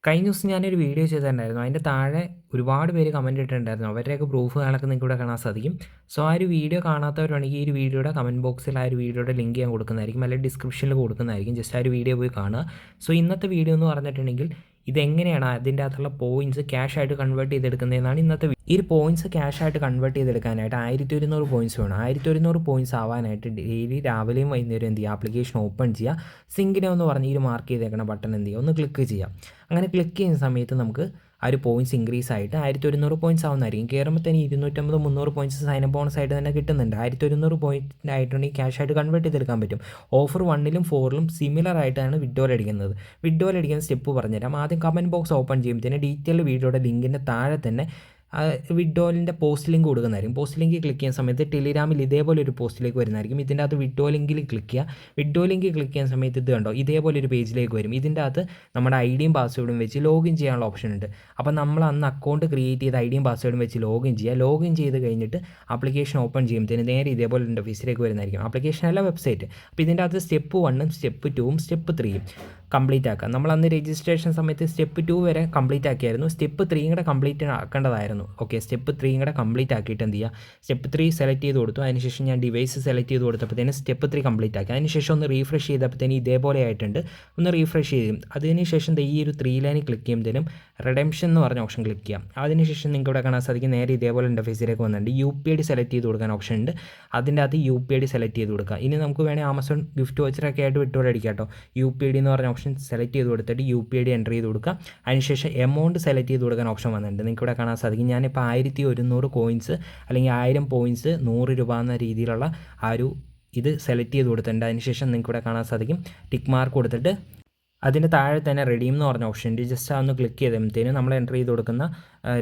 കഴിഞ്ഞ ദിവസം ഞാനൊരു വീഡിയോ ചെയ്തിട്ടുണ്ടായിരുന്നു. അതിൻ്റെ താഴെ ഒരുപാട് പേര് കമൻറ്റ് ഇട്ടിട്ടുണ്ടായിരുന്നു. അവരുടെയൊക്കെ പ്രൂഫുകളൊക്കെ നിങ്ങൾക്ക് ഇവിടെ കാണാൻ സാധിക്കും. സോ ആ ഒരു വീഡിയോ കാണാത്തവരാണെങ്കിൽ ഈ ഒരു വീഡിയോയുടെ കമൻറ്റ് ബോക്സിൽ ആ ഒരു വീഡിയോയുടെ ലിങ്ക് ഞാൻ കൊടുക്കുന്നതായിരിക്കും, അല്ലെങ്കിൽ ഡിസ്ക്രിപ്ഷനിൽ കൊടുക്കുന്നതായിരിക്കും. ജസ്റ്റ് ആ ഒരു വീഡിയോ പോയി കാണുക. സോ ഇന്നത്തെ വീഡിയോ എന്ന് പറഞ്ഞിട്ടുണ്ടെങ്കിൽ ഇതെങ്ങനെയാണ് അതിൻ്റെ അകത്തുള്ള പോയിൻറ്റ്സ് ക്യാഷ് ആയിട്ട് കൺവേർട്ട് ചെയ്തെടുക്കുന്നതെന്നാണ് ഇന്നത്തെ ഈ ഒരു പോയിൻറ്റ്സ് ക്യാഷ് ആയിട്ട് കൺവേർട്ട് ചെയ്തെടുക്കാനായിട്ട് 1100 പോയിൻറ്റ്സ് വേണം. 1100 പോയിൻറ്റ്സ് ആവാനായിട്ട് ഡെയിലി രാവിലെയും വൈകുന്നേരം എന്ത് ചെയ്യുക, ആപ്ലിക്കേഷൻ ഓപ്പൺ ചെയ്യുക, സിങ്കിനെ എന്ന് പറഞ്ഞ് ഈ മാർക്ക് ചെയ്തേക്കണ ബട്ടൺ എന്ത് ചെയ്യുക, ഒന്ന് ക്ലിക്ക് ചെയ്യുക. അങ്ങനെ ക്ലിക്ക് ചെയ്യുന്ന സമയത്ത് നമുക്ക് ആ ഒരു പോയിൻറ്റ്സ് ഇൻക്രീസ് ആയിട്ട് 1100 പോയിൻറ്റ്സ് ആവുന്നതായിരിക്കും. കയറുമ്പോൾ തന്നെ 250-300 പോയിൻറ്റ്സ് സൈൻ അപ്പ് ബോണസ് ആയിട്ട് തന്നെ കിട്ടുന്നുണ്ട്. 1100 പോയിൻറ്റ് ആയിട്ടുണ്ടെങ്കിൽ ക്യാഷ് ആയിട്ട് കൺവേർട്ട് ചെയ്തെടുക്കാൻ പറ്റും. ഓഫർ 1ലും 4ലും സിമിലർ ആയിട്ടാണ് വിഡ്രോൽ അടിക്കുന്നത്. വിഡ്രോൽ അടിക്കുന്ന സ്റ്റെപ്പ് പറഞ്ഞുതരാം. ആദ്യം കമൻറ്റ് ബോക്സ് ഓപ്പൺ ചെയ്യുമ്പോൾ ഡീറ്റെയിൽ വീഡിയോയുടെ ലിങ്കിൻ്റെ താഴെ തന്നെ വിഡ്രോലിൻ്റെ പോസ്റ്റ് ലിങ്ക് കൊടുക്കുന്നതായിരിക്കും. പോസ്റ്റ് ലിങ്ക് ക്ലിക്ക് ചെയ്യുന്ന സമയത്ത് ടെലിഗ്രാമിൽ ഇതേപോലെ ഒരു പോസ്റ്റിലേക്ക് വരുന്നതായിരിക്കും. ഇതിൻ്റെ അകത്ത് വിഡ്രോ ലിങ്കിൽ ക്ലിക്ക് ചെയ്യുക. വിഡ്രോ ലിങ്ക് ക്ലിക്ക് ചെയ്യുന്ന സമയത്ത് ഇത് കണ്ടോ, ഇതേപോലെ ഒരു പേജിലേക്ക് വരും. ഇതിൻ്റെ അകത്ത് നമ്മുടെ ഐഡിയും പാസ്വേഡും വെച്ച് ലോഗിൻ ചെയ്യാനുള്ള ഓപ്ഷൻ ഉണ്ട്. അപ്പോൾ നമ്മൾ അന്ന് അക്കൗണ്ട് ക്രിയേറ്റ് ചെയ്ത ഐഡിയും പാസ്വേഡും വെച്ച് ലോഗിൻ ചെയ്യുക. ലോഗിൻ ചെയ്ത് കഴിഞ്ഞിട്ട് ആപ്ലിക്കേഷൻ ഓപ്പൺ ചെയ്യുമ്പോഴത്തേന് നേരെ ഇതേപോലെ ഇൻ്റർഫേസിലേക്ക് വരുന്നതായിരിക്കും. ആപ്ലിക്കേഷൻ അല്ല, വെബ്സൈറ്റ്. അപ്പോൾ ഇതിൻ്റെ അകത്ത് സ്റ്റെപ്പ് 1ഉം സ്റ്റെപ്പ് 2ഉം സ്റ്റെപ്പ് 3ഉം കംപ്ലീറ്റ് ആക്കുക. നമ്മൾ അന്ന് രജിസ്ട്രേഷൻ സമയത്ത് സ്റ്റെപ്പ് 2 വരെ കംപ്ലീറ്റ് ആക്കിയായിരുന്നു. സ്റ്റെപ്പ് 3 കൂടെ കംപ്ലീറ്റ് ആക്കേണ്ടതായിരുന്നു. ഓക്കെ, സ്റ്റെപ്പ് 3 കൂടെ കംപ്ലീറ്റ് ആക്കിയിട്ട് എന്ത് ചെയ്യുക, സ്റ്റെപ്പ് 3 സെലക്ട് ചെയ്ത് കൊടുത്തു. അതിനുശേഷം ഞാൻ ഡിവൈസ് സെലക്ട് ചെയ്ത് കൊടുത്തപ്പോഴത്തേന് സ്റ്റെപ്പ് 3 കംപ്ലീറ്റ് ആക്കി. അതിനുശേഷം ഒന്ന് റീഫ്രഷ് ചെയ്തപ്പോഴത്തേന് ഇതേപോലെ ആയിട്ടുണ്ട്. ഒന്ന് റീഫ്രഷ് ചെയ്യും. അതിനുശേഷം ഈ ഒരു 3 ലൈനിൽ ക്ലിക്ക് ചെയ്യുമ്പോഴത്തേനും റിഡംഷൻ എന്ന് പറഞ്ഞ ഓപ്ഷൻ ക്ലിക്ക് ചെയ്യാം. അതിനുശേഷം നിങ്ങൾക്ക് ഇവിടെ കാണാൻ സാധിക്കും നേരെ ഇതേപോലെ ഇൻ്റർഫേസിലേക്ക് വന്നിട്ടുണ്ട്. UPID സെലക്ട് ചെയ്ത് കൊടുക്കാൻ ഓപ്ഷൻ ഉണ്ട്. അതിൻ്റെ അകത്ത് UPID സെലക്ട് ചെയ്ത് കൊടുക്കുക. ഇനി നമുക്ക് വേണമെങ്കിൽ ആമസോൺ ഗിഫ്റ്റ് വൗച്ചറൊക്കെ ആയിട്ട് വിട്ടുപോലെ അടിക്കാം കേട്ടോ. UPID എന്ന് പറഞ്ഞ ഓപ്ഷൻ സെലക്ട് ചെയ്ത് കൊടുത്തിട്ട് UPID എൻ്റർ ചെയ്ത് കൊടുക്കുക. അതിനുശേഷം എമൗണ്ട് സെലക്ട് ചെയ്ത് കൊടുക്കാൻ ഓപ്ഷൻ വന്നിട്ടുണ്ട്. നിങ്ങൾക്ക് ഇവിടെ കാണാൻ സാധിക്കും ഞാനിപ്പോൾ 1100 കോയിൻസ് അല്ലെങ്കിൽ 1000 പോയിൻറ്റ്സ് 100 രൂപ എന്ന രീതിയിലുള്ള ആ ഒരു ഇത് സെലക്ട് ചെയ്ത് കൊടുത്തിട്ടുണ്ട്. അതിനുശേഷം നിങ്ങൾക്ക് ഇവിടെ കാണാൻ സാധിക്കും ടിക്ക് മാർക്ക് കൊടുത്തിട്ട് അതിൻ്റെ താഴെ തന്നെ റെഡീം എന്ന് പറഞ്ഞ ഓപ്ഷൻ ഉണ്ട്. ജസ്റ്റ് അതൊന്ന് ക്ലിക്ക് ചെയ്തപ്പോഴത്തേനും നമ്മൾ എൻ്റർ ചെയ്ത് കൊടുക്കുന്ന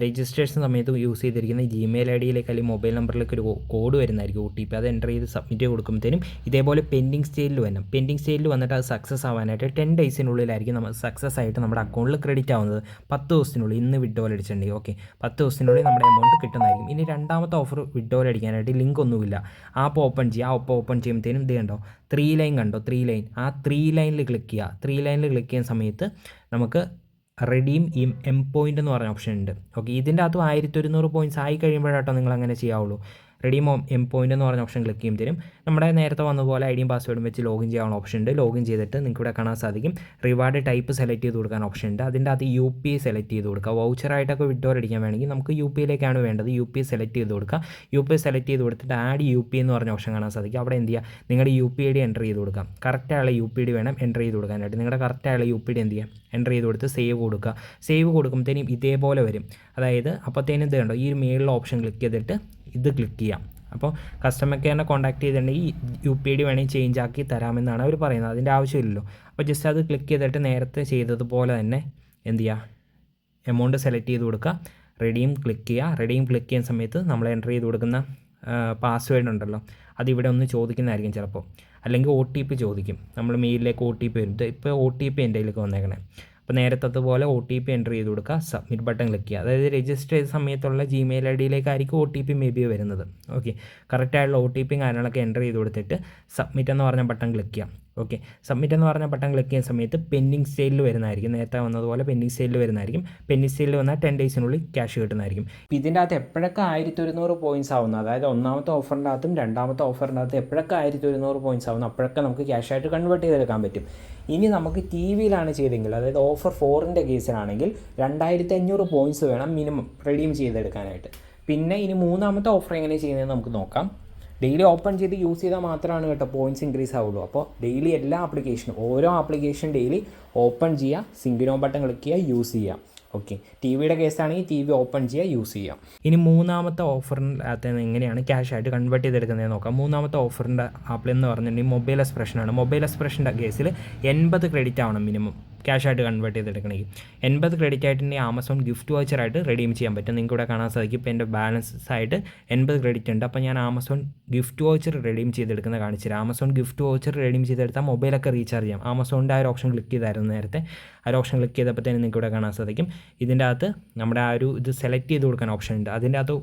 രജിസ്ട്രേഷൻ സമയത്ത് യൂസ് ചെയ്തിരിക്കുന്ന ജിമെയിൽ ID അല്ലെങ്കിൽ മൊബൈൽ നമ്പറിലേക്ക് ഒരു കോഡ് വരുന്നതായിരിക്കും, OTP. അത് എൻ്റർ ചെയ്ത് സബ്മിറ്റ് കൊടുക്കുമ്പോഴത്തേനും ഇതേപോലെ പെൻഡിങ് സ്റ്റേജിൽ വരണം. പെൻഡിങ് സ്റ്റേജിൽ വന്നിട്ട് അത് സക്സസ് ആവാനായിട്ട് 10 ഡേയ്സിനുള്ളിലായിരിക്കും നമ്മൾ സക്സസ് ആയിട്ട് നമ്മുടെ അക്കൗണ്ടിൽ ക്രെഡിറ്റ് ആവുന്നത്. 10 ദിവസത്തിനുള്ളിൽ ഇന്ന് വിഡ്രോൽ അടിച്ചിട്ടുണ്ടെങ്കിൽ ഓക്കെ, 10 ദിവസത്തിനുള്ളിൽ നമ്മുടെ എമൗണ്ട് കിട്ടുന്നതായിരിക്കും. ഇനി രണ്ടാമത്തെ ഓഫർ വിഡ്രോൽ അടിക്കാനായിട്ട് ലിങ്ക് ഒന്നുമില്ല. ആപ്പ് ഓപ്പൺ ചെയ്യുക. ആപ്പ് ഓപ്പൺ ചെയ്യുമ്പോഴത്തേനും ഇത് കണ്ടോ, 3 ലൈൻ കണ്ടോ, 3 ലൈൻ. ആ 3 ലൈനിൽ ക്ലിക്ക് ചെയ്യുക. 3 ലൈനിൽ ക്ലിക്ക് ചെയ്യുന്ന സമയത്ത് നമുക്ക് റെഡീം എം പോയിൻ്റ് എന്ന് പറഞ്ഞ ഓപ്ഷൻ ഉണ്ട്. ഓക്കെ, ഇതിൻ്റെ അകത്തും 1100 പോയിൻറ്റ്സ് ആയി കഴിയുമ്പോഴാട്ടോ നിങ്ങൾ അങ്ങനെ ചെയ്യാവുള്ളൂ. റെഡീം എം പോയിൻ്റ് എന്ന് പറഞ്ഞ ഓപ്ഷൻ ക്ലിക്ക് ചെയ്യുമ്പോഴത്തേനും നമ്മുടെ നേരത്തെ വന്നതുപോലെ ഐഡിയും പാസ്വേഡും വെച്ച് ലോഗിൻ ചെയ്യാനുള്ള ഓപ്ഷൻ ഉണ്ട്. ലോഗിൻ ചെയ്തിട്ട് നിങ്ങൾക്ക് ഇവിടെ കാണാൻ സാധിക്കും റിവാർഡ് ടൈപ്പ് സെലക്ട് ചെയ്ത് കൊടുക്കാൻ ഓപ്ഷൻ ഉണ്ട്. അതിൻ്റെ അകത്ത് UPI സെലക്ട് ചെയ്ത് കൊടുക്കുക. വൗച്ചറായിട്ടൊക്കെ വിഡ്രോൽ അടിക്കാൻ വേണമെങ്കിൽ നമുക്ക് UPIയിലേക്കാണ് വേണ്ടത്. UPI സെലക്ട് ചെയ്ത് കൊടുക്കുക. UPI സെലക്ട് ചെയ്ത് കൊടുത്തിട്ട് ആഡ് UPI എന്ന് പറഞ്ഞ ഓപ്ഷൻ കാണാൻ സാധിക്കും. അവിടെ എന്ത് ചെയ്യുക, നിങ്ങളുടെ UPID എൻ്റർ ചെയ്ത് കൊടുക്കാം. കറക്റ്റായുള്ള UPID വേണം എൻ്റർ ചെയ്ത് കൊടുക്കാനായിട്ട്. നിങ്ങളുടെ കറക്റ്റായുള്ള UPID എന്ത് ചെയ്യുക, എൻ്റർ ചെയ്ത് കൊടുത്ത് സേവ് കൊടുക്കുക. സേവ് കൊടുക്കുമ്പോഴത്തേനും ഇതേപോലെ വരും. അതായത് അപ്പോഴത്തേനും ഇത് കണ്ടോ, ഈ ഒരു മേളിലെ ഓപ്ഷൻ ക്ലിക്ക് ചെയ്തിട്ട് ഇത് ക്ലിക്ക് ചെയ്യാം. അപ്പോൾ കസ്റ്റമർ കെയറിനെ കോൺടാക്ട് ചെയ്തിട്ടുണ്ടെങ്കിൽ UPID വേണമെങ്കിൽ ചേഞ്ച് ആക്കി തരാമെന്നാണ് അവർ പറയുന്നത്. അതിൻ്റെ ആവശ്യമില്ലല്ലോ. അപ്പോൾ ജസ്റ്റ് അത് ക്ലിക്ക് ചെയ്തിട്ട് നേരത്തെ ചെയ്തതുപോലെ തന്നെ എന്ത് ചെയ്യുക, എമൗണ്ട് സെലക്ട് ചെയ്ത് കൊടുക്കുക. റെഡീം ക്ലിക്ക് ചെയ്യുക. റെഡീം ക്ലിക്ക് ചെയ്യുന്ന സമയത്ത് നമ്മൾ എൻ്റർ ചെയ്ത് കൊടുക്കുന്ന പാസ്വേഡ് ഉണ്ടല്ലോ, അതിവിടെ ഒന്ന് ചോദിക്കുന്നതായിരിക്കും ചിലപ്പോൾ, അല്ലെങ്കിൽ OTP ചോദിക്കും. നമ്മൾ മെയിലിലേക്ക് OTP വരും. ഇപ്പോൾ OTP എൻ്റെ കയ്യിലേക്ക് വന്നേക്കണേ. അപ്പോൾ നേരത്തതുപോലെ OTP എൻ്റർ ചെയ്ത് കൊടുക്കുക. സബ്മിറ്റ് ബട്ടൺ ക്ലിക്ക് ചെയ്യുക. അതായത് രജിസ്റ്റർ ചെയ്ത സമയത്തുള്ള ജിമെയിൽ IDയിലേക്കായിരിക്കും OTP മേ ബി വരുന്നത്. ഓക്കെ, കറക്റ്റായിട്ടുള്ള OTPയും കാര്യങ്ങളൊക്കെ എൻ്റർ ചെയ്ത് കൊടുത്തിട്ട് സബ്മിറ്റ് എന്ന് പറഞ്ഞ ബട്ടൺ ക്ലിക്ക് ചെയ്യാം. ഓക്കെ, സബ്മിറ്റ് എന്ന് പറഞ്ഞ ബട്ടൺ ക്ലിക്ക് ചെയ്യുന്ന സമയത്ത് പെൻഡിങ് സ്റ്റേജിൽ വരുന്നതായിരിക്കും. നേരത്തെ വന്നതുപോലെ പെൻഡിങ് സ്റ്റേജിൽ വരുന്നതായിരിക്കും. പെൻഡിങ് സ്റ്റേജിൽ വന്നാൽ 10 ഡേയ്സിനുള്ളിൽ ക്യാഷ് കിട്ടുന്നതായിരിക്കും. ഇതിൻ്റെ അകത്ത് എപ്പോഴൊക്കെ 1100 പോയിൻറ്റ്സ് ആവുന്നു, അതായത് ഒന്നാമത്തെ ഓഫറിൻ്റെ അകത്തും രണ്ടാമത്തെ ഓഫറിൻ്റെ അകത്ത് എപ്പോഴൊക്കെ 1100 പോയിൻറ്റ്സ് ആവുന്നു അപ്പോഴൊക്കെ നമുക്ക് ക്യാഷായിട്ട് കൺവേർട്ട് ചെയ്തെടുക്കാൻ പറ്റും. ഇനി നമുക്ക് TV-യിലാണ് ചെയ്തെങ്കിൽ, അതായത് ഓഫർ 4ൻ്റെ കേസിലാണെങ്കിൽ 2500 പോയിൻറ്റ്സ് വേണം മിനിമം റെഡീം ചെയ്തെടുക്കാനായിട്ട്. പിന്നെ ഇനി മൂന്നാമത്തെ ഓഫർ എങ്ങനെ ചെയ്യുന്നതെന്ന് നമുക്ക് നോക്കാം. ഡെയിലി ഓപ്പൺ ചെയ്ത് യൂസ് ചെയ്താൽ മാത്രമാണ് കേട്ടോ പോയിൻറ്റ്സ് ഇൻക്രീസ് ആവുള്ളൂ. അപ്പോൾ ഡെയിലി എല്ലാ ആപ്ലിക്കേഷനും ഓരോ ആപ്ലിക്കേഷൻ ഡെയിലി ഓപ്പൺ ചെയ്യുക, സിങ്കിനോ ബട്ടൺ ക്ലിക്ക് ചെയ്യുക, യൂസ് ചെയ്യുക. ഓക്കെ, TV-യുടെ കേസാണെങ്കിൽ TV ഓപ്പൺ ചെയ്യുക, യൂസ് ചെയ്യാം. ഇനി മൂന്നാമത്തെ ഓഫറിനകത്ത് എങ്ങനെയാണ് ക്യാഷ് ആയിട്ട് കൺവേർട്ട് ചെയ്തെടുക്കുന്നത് നോക്കാം. മൂന്നാമത്തെ ഓഫറിൻ്റെ ആപ്പിൾ എന്ന് പറഞ്ഞിട്ടുണ്ടെങ്കിൽ മൊബൈൽ എക്സ്പ്രഷനാണ്. മൊബൈൽ എക്സ്പ്രഷൻ്റെ കേസിൽ 80 ക്രെഡിറ്റ് ആവണം മിനിമം ക്യാഷ് ആയിട്ട് കൺവേർട്ട് ചെയ്തെടുക്കണമെങ്കിൽ. 80 ക്രെഡിറ്റ് ആയിട്ടുണ്ടെങ്കിൽ ആമസോൺ ഗിഫ്റ്റ് വൗച്ചറായിട്ട് റെഡീം ചെയ്യാൻ പറ്റും. നിങ്ങൾക്ക് ഇവിടെ കാണാൻ സാധിക്കും. ഇപ്പോൾ എൻ്റെ ബാലൻസ് ആയിട്ട് 80 ക്രെഡിറ്റ് ഉണ്ട്. അപ്പോൾ ഞാൻ ആമസോൺ ഗിഫ്റ്റ് വൗച്ചർ റെഡീം ചെയ്തെടുക്കുന്നത് കാണിച്ചില്ല. ആമസോൺ ഗിഫ്റ്റ് വൗച്ചർ റെഡീം ചെയ്തെടുത്താൽ മൊബൈലൊക്കെ റീചാർജ് ചെയ്യാം. ആമസോണിൻ്റെ ആ ഒരു ഓപ്ഷൻ ക്ലിക്ക് ചെയ്തായിരുന്നു നേരത്തെ. ആ ഒരു ഓപ്ഷൻ ക്ലിക്ക് ചെയ്തപ്പോഴത്തേനും നിങ്ങൾക്ക് ഇവിടെ കാണാൻ സാധിക്കും. ഇതിൻ്റെ അകത്ത് നമ്മുടെ ആ ഒരു ഇത് സെലക്ട് ചെയ്ത് കൊടുക്കാൻ ഓപ്ഷൻ ഉണ്ട്. അതിൻ്റെ അകത്ത്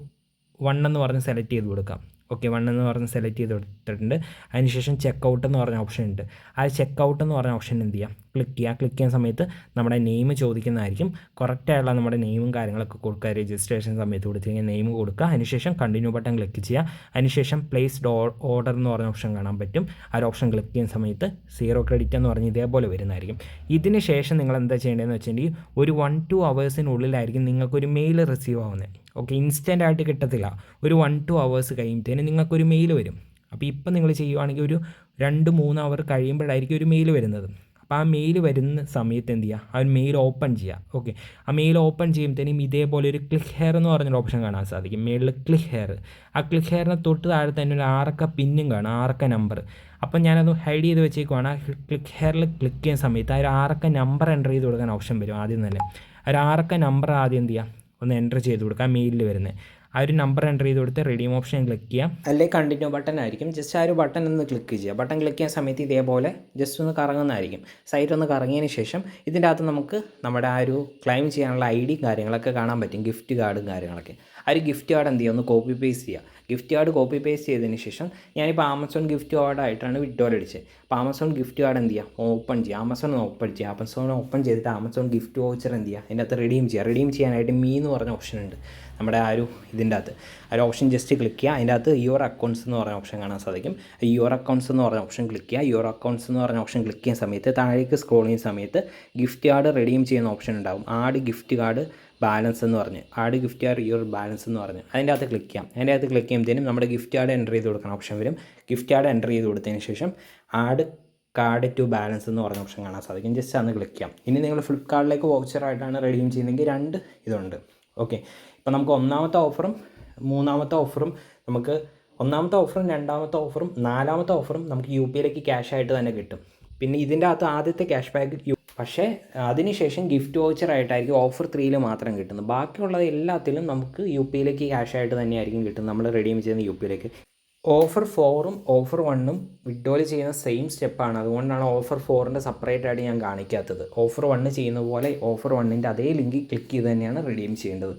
1 എന്ന് പറഞ്ഞ് സെലക്ട് ചെയ്ത് കൊടുക്കാം. ഓക്കെ, 1 എന്ന് പറഞ്ഞ് സെലക്ട് ചെയ്ത് കൊടുത്തിട്ടുണ്ട്. അതിനുശേഷം ചെക്കൗട്ട് എന്ന് പറഞ്ഞ ഓപ്ഷൻ ഉണ്ട്. ആ ചെക്കൗട്ട് എന്ന് പറഞ്ഞ ഓപ്ഷൻ എന്ത് ചെയ്യുക, ക്ലിക്ക് ചെയ്യുന്ന സമയത്ത് നമ്മുടെ നെയിം ചോദിക്കുന്നതായിരിക്കും. കറക്റ്റായുള്ള നമ്മുടെ നെയിമും കാര്യങ്ങളൊക്കെ കൊടുക്കുക. രജിസ്ട്രേഷൻ സമയത്ത് കൊടുത്തിരിക്കുന്ന നെയിം കൊടുക്കുക. അതിനുശേഷം കണ്ടിന്യൂ ബട്ടൺ ക്ലിക്ക് ചെയ്യുക. അതിനുശേഷം പ്ലേസ്ഡ് ഓർഡർ എന്ന് പറഞ്ഞ ഓപ്ഷൻ കാണാൻ പറ്റും. ആ ഒരു ഓപ്ഷൻ ക്ലിക്ക് ചെയ്യുന്ന സമയത്ത് 0 ക്രെഡിറ്റ് എന്ന് പറഞ്ഞ് ഇതേപോലെ വരുന്നതായിരിക്കും. ഇതിന് ശേഷം നിങ്ങൾ എന്താ ചെയ്യേണ്ടതെന്ന് വെച്ചിട്ടുണ്ടെങ്കിൽ ഒരു 1-2 അവേഴ്സിനുള്ളിലായിരിക്കും നിങ്ങൾക്കൊരു മെയിൽ റിസീവ് ആവുന്നത്. ഓക്കെ, ഇൻസ്റ്റൻ്റ് ആയിട്ട് കിട്ടത്തില്ല. ഒരു 1-2 അവേഴ്സ് കഴിയുമ്പോഴത്തേന് നിങ്ങൾക്കൊരു മെയിൽ വരും. അപ്പോൾ ഇപ്പം നിങ്ങൾ ചെയ്യുവാണെങ്കിൽ ഒരു 2-3 അവർ കഴിയുമ്പോഴായിരിക്കും ഒരു മെയിൽ വരുന്നത്. അപ്പോൾ ആ മെയിൽ വരുന്ന സമയത്ത് എന്ത് ചെയ്യുക, ആ ഒരു മെയിൽ ഓപ്പൺ ചെയ്യുക. ഓക്കെ, ആ മെയിൽ ഓപ്പൺ ചെയ്യുമ്പോഴത്തേനും ഇതേപോലെ ഒരു ക്ലിക്ക് ഹെയർ എന്ന് പറഞ്ഞൊരു ഓപ്ഷൻ കാണാൻ സാധിക്കും. മെയിലിൽ ക്ലിക്ക് ഹെയർ, ആ ക്ലിക്ക് ഹെയറിന് തൊട്ട് താഴെ തന്നെ ഒരു 6 പിന്നും കാണും, 6 നമ്പർ. അപ്പം ഞാനത് ഹൈഡ് ചെയ്ത് വെച്ചേക്കുവാണ്. ആ ക്ലിക്ക് ഹെയറിൽ ക്ലിക്ക് ചെയ്യുന്ന സമയത്ത് ആ ഒരു 6 നമ്പർ എൻ്റർ ചെയ്ത് കൊടുക്കാൻ ഓപ്ഷൻ വരും. ആദ്യം തന്നെ ആ ഒരു 6 നമ്പർ ആദ്യം എന്ത് ചെയ്യുക, ഒന്ന് എൻ്റർ ചെയ്ത് കൊടുക്കുക. മെയിലിൽ വരുന്നത് ആ ഒരു നമ്പർ എൻ്റർ ചെയ്ത് കൊടുത്ത് റെഡീം ഓപ്ഷൻ ക്ലിക്ക് ചെയ്യാം. അല്ലെങ്കിൽ കണ്ടിന്യൂ ബട്ടൺ ആയിരിക്കും. ജസ്റ്റ് ആ ഒരു ബട്ടൺ ഒന്ന് ക്ലിക്ക് ചെയ്യുക. ബട്ടൺ ക്ലിക്ക് ചെയ്യുന്ന സമയത്ത് ഇതേപോലെ ജസ്റ്റ് ഒന്ന് കറങ്ങുന്നതായിരിക്കും. സൈറ്റ് ഒന്ന് കറങ്ങിയതിന് ശേഷം ഇതിൻ്റെ അകത്ത് നമുക്ക് നമ്മുടെ ആ ഒരു ക്ലെയിം ചെയ്യാനുള്ള ID കാര്യങ്ങളൊക്കെ കാണാൻ പറ്റും. ഗിഫ്റ്റ് കാർഡും കാര്യങ്ങളൊക്കെ. ആ ഒരു ഗിഫ്റ്റ് കാർഡ് എന്ത് ചെയ്യുക, ഒന്ന് കോപ്പി പേസ്റ്റ് ചെയ്യുക. ഗിഫ്റ്റ് കാർഡ് കോപ്പി പേസ്റ്റ് ചെയ്തതിന് ശേഷം ഞാനിപ്പോൾ ആമസോൺ ഗിഫ്റ്റ് കാർഡായിട്ടാണ് വിഡ്രോൽ അടിച്ചത്. അപ്പോൾ ആമസോൺ ഗിഫ്റ്റ് കാർഡ് എന്ത് ചെയ്യുക, ഓപ്പൺ ചെയ്യുക. ആമസോൺ ഓപ്പൺ ചെയ്തിട്ട് ആമസോൺ ഗിഫ്റ്റ് വൗച്ചർ എന്ത് ചെയ്യുക, അതിൻ്റെ അകത്ത് റെഡീം ചെയ്യുക. റെഡീം ചെയ്യാനായിട്ട് എന്ന് പറഞ്ഞ ഓപ്ഷൻ ഉണ്ട് നമ്മുടെ ആ ഒരു ഇതിൻ്റെ അകത്ത്. ആ ഒരു ഓപ്ഷൻ ജസ്റ്റ് ക്ലിക്ക് ചെയ്യുക. അതിൻ്റെ അകത്ത് യുവർ അക്കൗണ്ട്സ് എന്ന് പറഞ്ഞ ഓപ്ഷൻ കാണാൻ സാധിക്കും. യുവർ അക്കൗണ്ട്സ് എന്ന് പറഞ്ഞ ഓപ്ഷൻ ക്ലിക്ക് ചെയ്യുക. യുവർ അക്കൗണ്ട്സ് എന്ന് പറഞ്ഞ ഓപ്ഷൻ ക്ലിക്ക് ചെയ്യുന്ന സമയത്ത് താഴേക്ക് സ്ക്രോൾ ചെയ്യുന്ന സമയത്ത് ഗിഫ്റ്റ് കാർഡ് റെഡീം ചെയ്യുന്ന ഓപ്ഷൻ ഉണ്ടാകും. ആഡ് ഗിഫ്റ്റ് കാർഡ് ബാലൻസ് എന്ന് പറഞ്ഞ്, add gift card your balance എന്ന് പറഞ്ഞ് അതിൻ്റെ അകത്ത് ക്ലിക്ക് ചെയ്യാം. അതിൻ്റെ അകത്ത് ക്ലിക്ക് ചെയ്യുമ്പോഴത്തേനും നമ്മുടെ ഗിഫ്റ്റ് കാർഡ് എൻ്റർ ചെയ്ത് കൊടുക്കുന്ന ഓപ്ഷൻ വരും. ഗിഫ്റ്റ് കാർഡ് എൻ്റർ ചെയ്ത് കൊടുത്തതിന് ശേഷം ആഡ് കാർഡ് ടു ബാലൻസ് എന്ന് പറഞ്ഞ ഓപ്ഷൻ കാണാൻ സാധിക്കും. ജസ്റ്റ് അന്ന് ക്ലിക്ക് ചെയ്യാം. ഇനി നിങ്ങൾ ഫ്ലിപ്പ്കാർട്ടിലേക്ക് വൗച്ചറായിട്ടാണ് റെഡീം ചെയ്യുന്നതെങ്കിൽ 2 ഇതുണ്ട്. ഓക്കെ, ഇപ്പോൾ നമുക്ക് ഒന്നാമത്തെ ഓഫറും മൂന്നാമത്തെ ഓഫറും നമുക്ക് ഒന്നാമത്തെ ഓഫറും രണ്ടാമത്തെ ഓഫറും നാലാമത്തെ ഓഫറും നമുക്ക് UPയിലേക്ക് ക്യാഷ് ആയിട്ട് തന്നെ കിട്ടും. പിന്നെ ഇതിൻ്റെ അകത്ത് ആദ്യത്തെ ക്യാഷ് ബാക്ക് പക്ഷേ അതിനുശേഷം ഗിഫ്റ്റ് വൗച്ചറായിട്ടായിരിക്കും ഓഫർ 3ൽ മാത്രം കിട്ടുന്നത്. ബാക്കിയുള്ള എല്ലാത്തിലും നമുക്ക് UPയിലേക്ക് ക്യാഷ് ആയിട്ട് തന്നെയായിരിക്കും കിട്ടുന്നത്, നമ്മൾ റെഡീം ചെയ്യുന്ന UPയിലേക്ക്. ഓഫർ 4ഉം ഓഫർ 1ഉം വിഡ്രോൽ ചെയ്യുന്ന സെയിം സ്റ്റെപ്പാണ്. അതുകൊണ്ടാണ് ഓഫർ 4ൻ്റെ സെപ്പറേറ്റ് ആയിട്ട് ഞാൻ കാണിക്കാത്തത്. ഓഫർ 1 ചെയ്യുന്ന പോലെ ഓഫർ 1ൻ്റെ അതേ ലിങ്ക് ക്ലിക്ക് ചെയ്ത് തന്നെയാണ് റെഡീം ചെയ്യേണ്ടത്.